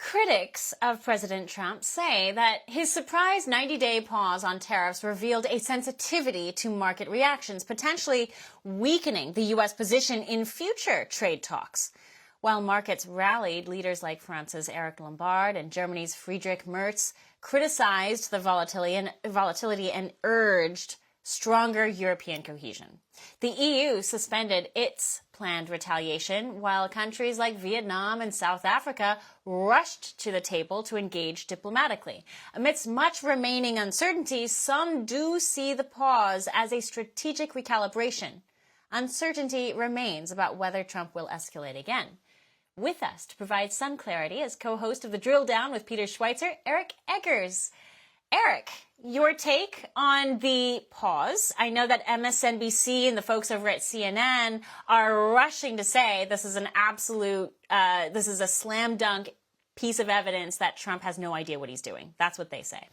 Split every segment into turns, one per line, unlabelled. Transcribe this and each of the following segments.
Critics of President Trump say that his surprise 90-day pause on tariffs revealed a sensitivity to market reactions, potentially weakening the U.S. position in future trade talks. While markets rallied, leaders like France's Eric Lombard and Germany's Friedrich Merz criticized the volatility and urged stronger European cohesion. The EU suspended its planned retaliation, while countries like Vietnam and South Africa rushed to the table to engage diplomatically. Amidst much remaining uncertainty, some do see the pause as a strategic recalibration. Uncertainty remains about whether Trump will escalate again. With us to provide some clarity is co-host of the Drilldown with Peter Schweizer, Eric Eggers. Eric, your take on the pause. I know that MSNBC and the folks over at CNN are rushing to say this is an absolute, this is a slam dunk piece of evidence that Trump has no idea what he's doing. That's what they say.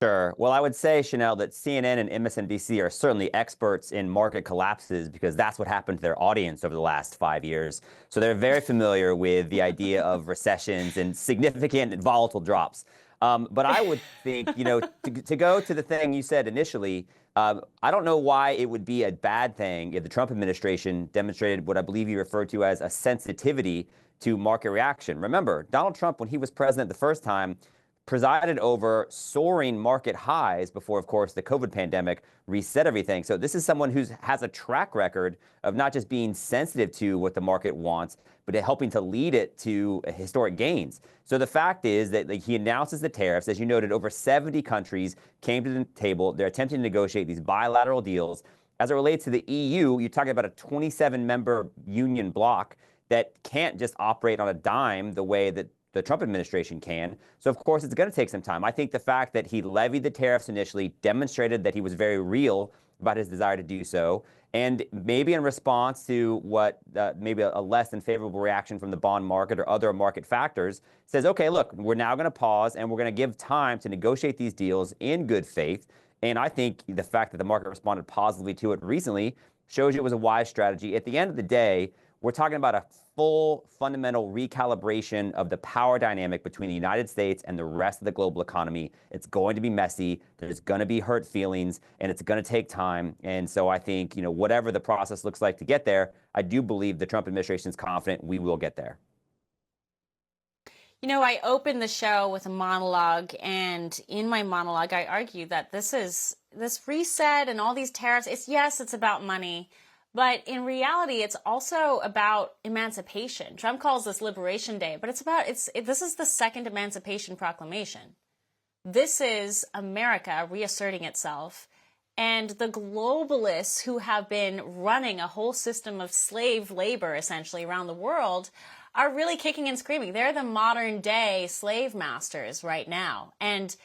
Sure. Well, I would say, Chanel, that CNN and MSNBC are certainly experts in market collapses because that's what happened to their audience over the last 5 years. So they're very familiar with the idea of recessions and significant and volatile drops. But I would think, to go to the thing you said initially, I don't know why it would be a bad thing if the Trump administration demonstrated what I believe you referred to as a sensitivity to market reaction. Remember, Donald Trump, when he was president the first time, presided over soaring market highs before, of course, the COVID pandemic reset everything. So this is someone who has a track record of not just being sensitive to what the market wants, but helping to lead it to historic gains. So the fact is that he announces the tariffs. As you noted, over 70 countries came to the table. They're attempting to negotiate these bilateral deals. As it relates to the EU, you're talking about a 27-member union bloc that can't just operate on a dime the way that the Trump administration can. So, of course, it's going to take some time. I think the fact that he levied the tariffs initially demonstrated that he was very real about his desire to do so. And maybe in response to what maybe a less than favorable reaction from the bond market or other market factors, says, okay, look, we're now going to pause and we're going to give time to negotiate these deals in good faith. And I think the fact that the market responded positively to it recently shows you it was a wise strategy. At the end of the day, we're talking about a full fundamental recalibration of the power dynamic between the United States and the rest of the global economy. It's going to be messy. There's going to be hurt feelings, and it's going to take time. And so I think, whatever the process looks like to get there, I do believe the Trump administration is confident we will get there.
I opened the show with a monologue, and in my monologue, I argue that this reset and all these tariffs, it's about money. But in reality, it's also about emancipation. Trump calls this Liberation Day, but this is the second Emancipation Proclamation. This is America reasserting itself, and the globalists who have been running a whole system of slave labor essentially around the world are really kicking and screaming. They're the modern day slave masters right now. And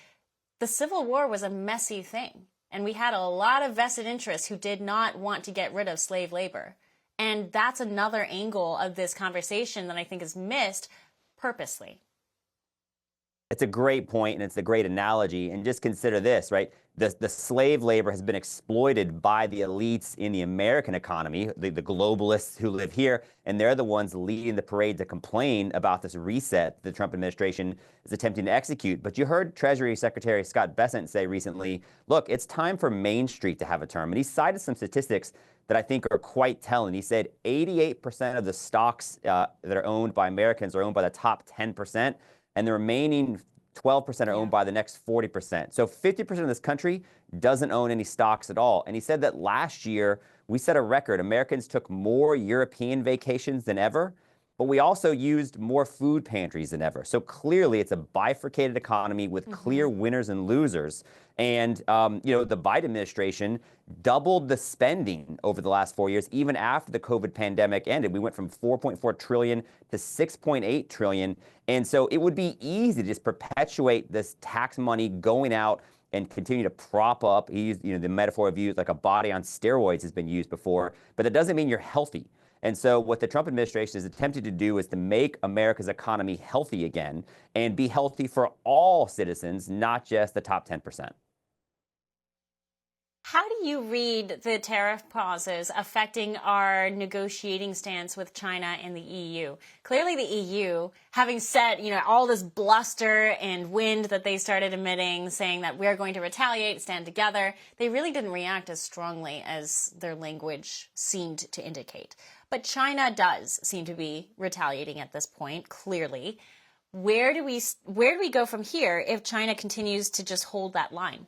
the Civil War was a messy thing. And we had a lot of vested interests who did not want to get rid of slave labor. And that's another angle of this conversation that I think is missed purposely.
It's a great point, and it's a great analogy. And just consider this, right? The slave labor has been exploited by the elites in the American economy, the globalists who live here, and they're the ones leading the parade to complain about this reset the Trump administration is attempting to execute. But you heard Treasury Secretary Scott Bessent say recently, look, it's time for Main Street to have a term. And he cited some statistics that I think are quite telling. He said 88% of the stocks that are owned by Americans are owned by the top 10%, and the remaining 12% are owned by the next 40%. So 50% of this country doesn't own any stocks at all. And he said that last year, we set a record. Americans took more European vacations than ever, but we also used more food pantries than ever. So clearly, it's a bifurcated economy with clear winners and losers. And, the Biden administration doubled the spending over the last 4 years, even after the COVID pandemic ended. We went from $4.4 trillion to $6.8 trillion. And so it would be easy to just perpetuate this tax money going out and continue to prop up. He used, the metaphor of used like a body on steroids has been used before, but that doesn't mean you're healthy. And so what the Trump administration is attempting to do is to make America's economy healthy again and be healthy for all citizens, not just the top 10%.
How do you read the tariff pauses affecting our negotiating stance with China and the EU? Clearly, the EU, having said, all this bluster and wind that they started emitting, saying that we're going to retaliate, stand together, they really didn't react as strongly as their language seemed to indicate. But China does seem to be retaliating at this point, clearly. Where do we go from here if China continues to just hold that line?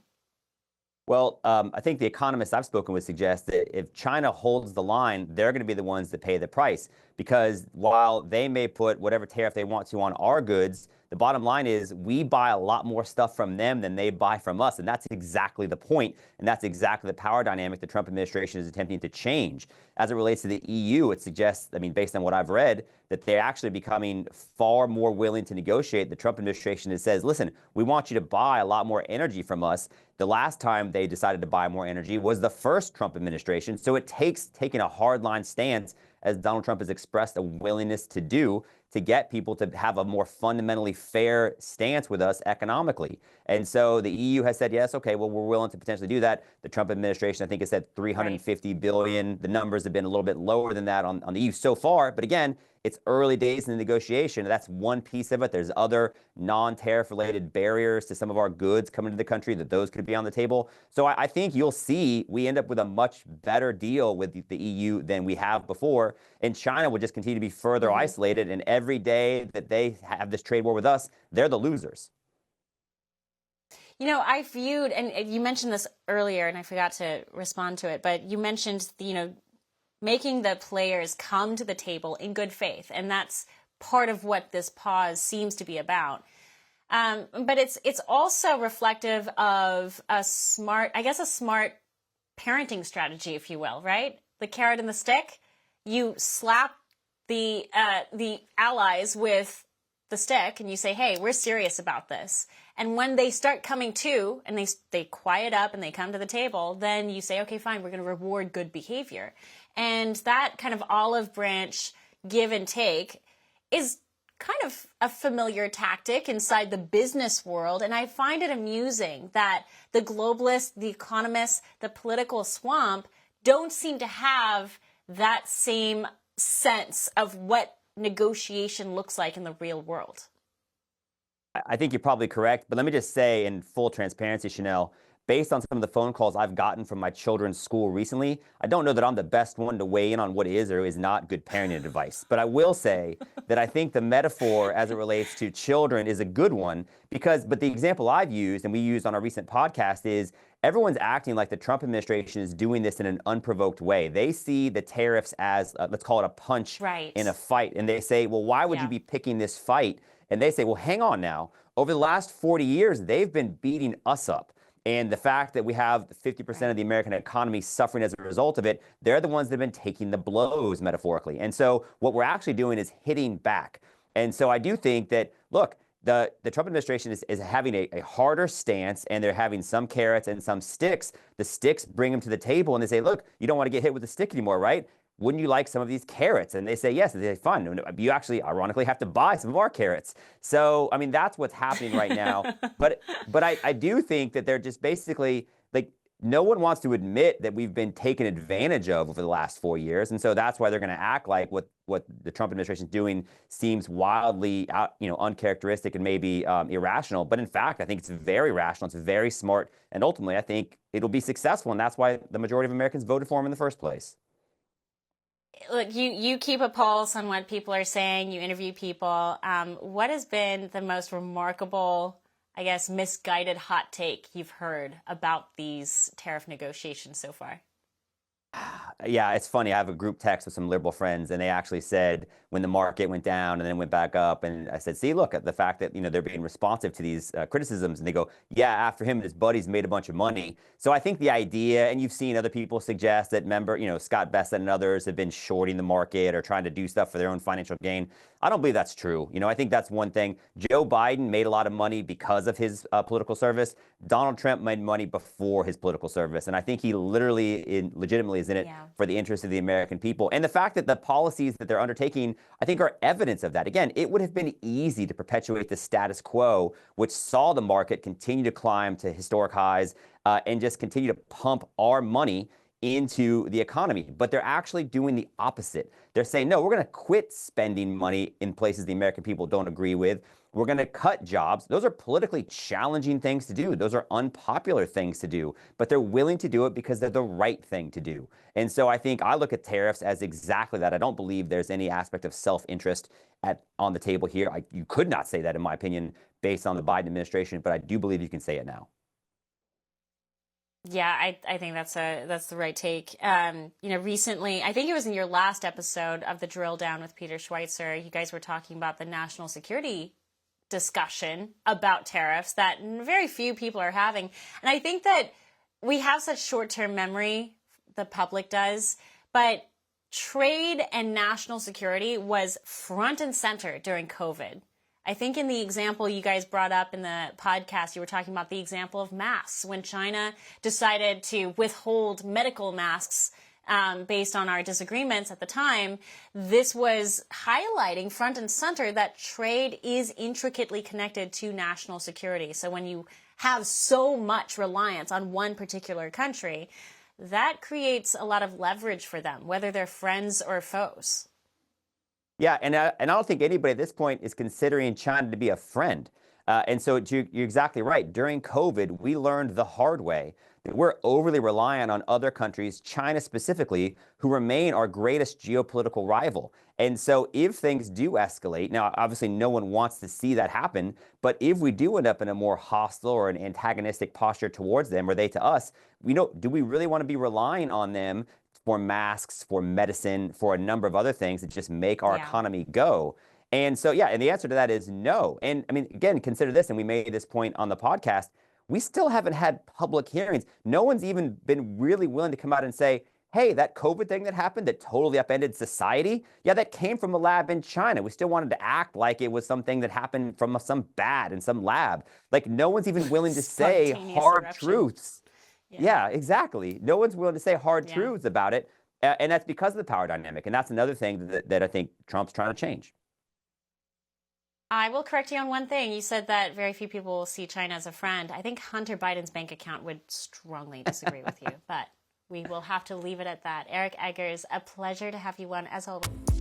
Well, I think the economists I've spoken with suggest that if China holds the line, they're going to be the ones that pay the price. Because while they may put whatever tariff they want to on our goods, the bottom line is we buy a lot more stuff from them than they buy from us. And that's exactly the point. And that's exactly the power dynamic the Trump administration is attempting to change. As it relates to the EU, it suggests, based on what I've read, that they're actually becoming far more willing to negotiate. The Trump administration says, listen, we want you to buy a lot more energy from us. The last time they decided to buy more energy was the first Trump administration. So it takes taking a hardline stance, as Donald Trump has expressed a willingness to do, to get people to have a more fundamentally fair stance with us economically. And so the EU has said, yes, okay, well, we're willing to potentially do that. The Trump administration, I think, has said 350 billion. The numbers have been a little bit lower than that on the EU so far. But again, it's early days in the negotiation. That's one piece of it. There's other non-tariff related barriers to some of our goods coming to the country that those could be on the table. So I think you'll see we end up with a much better deal with the EU than we have before. And China will just continue to be further isolated. And every day that they have this trade war with us, they're the losers.
I viewed, and you mentioned this earlier, and I forgot to respond to it, but you mentioned, making the players come to the table in good faith. And that's part of what this pause seems to be about. But it's also reflective of a smart parenting strategy, if you will, right? The carrot and the stick. You slap the allies with the stick and you say, hey, we're serious about this. And when they start coming to and they quiet up and they come to the table, then you say, okay, fine, we're going to reward good behavior. And that kind of olive branch give and take is kind of a familiar tactic inside the business world. And I find it amusing that the globalists, the economists, the political swamp don't seem to have that same sense of what negotiation looks like in the real world.
I think you're probably correct, but let me just say in full transparency, Chanel, based on some of the phone calls I've gotten from my children's school recently, I don't know that I'm the best one to weigh in on what is or is not good parenting advice. But I will say that I think the metaphor as it relates to children is a good one but the example I've used and we used on our recent podcast is everyone's acting like the Trump administration is doing this in an unprovoked way. They see the tariffs as, let's call it a punch in a fight. And they say, well, why would you be picking this fight? And they say, well, hang on now. Over the last 40 years, they've been beating us up. And the fact that we have 50% of the American economy suffering as a result of it, they're the ones that have been taking the blows, metaphorically. And so what we're actually doing is hitting back. And so I do think that, look, the Trump administration is having a harder stance, and they're having some carrots and some sticks. The sticks bring them to the table, and they say, look, you don't want to get hit with the stick anymore, right? Wouldn't you like some of these carrots? And they say, yes. And they say, fine. You actually, ironically, have to buy some of our carrots. So, that's what's happening right now. But I do think that they're just basically, no one wants to admit that we've been taken advantage of over the last 4 years. And so that's why they're going to act like what the Trump administration is doing seems wildly uncharacteristic and maybe irrational. But in fact, I think it's very rational. It's very smart. And ultimately, I think it'll be successful. And that's why the majority of Americans voted for him in the first place.
Look, you keep a pulse on what people are saying. You interview people. What has been the most remarkable, I guess, misguided hot take you've heard about these tariff negotiations so far?
Yeah, it's funny. I have a group text with some liberal friends, and they actually said when the market went down and then went back up, and I said, see, look at the fact that, they're being responsive to these criticisms. And they go, yeah, after him and his buddies made a bunch of money. So I think the idea, and you've seen other people suggest that, Scott Bessent and others have been shorting the market or trying to do stuff for their own financial gain. I don't believe that's true. I think that's one thing. Joe Biden made a lot of money because of his political service. Donald Trump made money before his political service. And I think he legitimately is in it for the interest of the American people. And the fact that the policies that they're undertaking, I think, are evidence of that. Again, it would have been easy to perpetuate the status quo, which saw the market continue to climb to historic highs and just continue to pump our money into the economy. But they're actually doing the opposite. They're saying, no, we're going to quit spending money in places the American people don't agree with. We're going to cut jobs. Those are politically challenging things to do. Those are unpopular things to do, but they're willing to do it because they're the right thing to do. And so I think I look at tariffs as exactly that. I don't believe there's any aspect of self-interest on the table here. You could not say that, in my opinion, based on the Biden administration, but I do believe you can say it now.
Yeah, I think that's the right take. Recently, I think it was in your last episode of the Drilldown with Peter Schweizer, you guys were talking about the national security discussion about tariffs that very few people are having. And I think that we have such short-term memory, the public does, but trade and national security was front and center during COVID. I think in the example you guys brought up in the podcast, you were talking about the example of masks. When China decided to withhold medical masks based on our disagreements at the time, this was highlighting front and center that trade is intricately connected to national security. So when you have so much reliance on one particular country, that creates a lot of leverage for them, whether they're friends or foes.
Yeah, and I don't think anybody at this point is considering China to be a friend. And so you're exactly right. During COVID, we learned the hard way that we're overly reliant on other countries, China specifically, who remain our greatest geopolitical rival. And so if things do escalate, now, obviously, no one wants to see that happen, but if we do end up in a more hostile or an antagonistic posture towards them, or they to us, do we really want to be relying on them for masks, for medicine, for a number of other things that just make our economy go? And so, and the answer to that is no. And I mean, again, consider this, and we made this point on the podcast, we still haven't had public hearings. No one's even been really willing to come out and say, hey, that COVID thing that happened that totally upended society, that came from a lab in China. We still wanted to act like it was something that happened from some bad in some lab. Like, no one's even willing to say hard truths. Yeah, exactly. No one's willing to say hard truths about it. And that's because of the power dynamic. And that's another thing that I think Trump's trying to change.
I will correct you on one thing. You said that very few people will see China as a friend. I think Hunter Biden's bank account would strongly disagree with you, but we will have to leave it at that. Eric Eggers, a pleasure to have you on as always.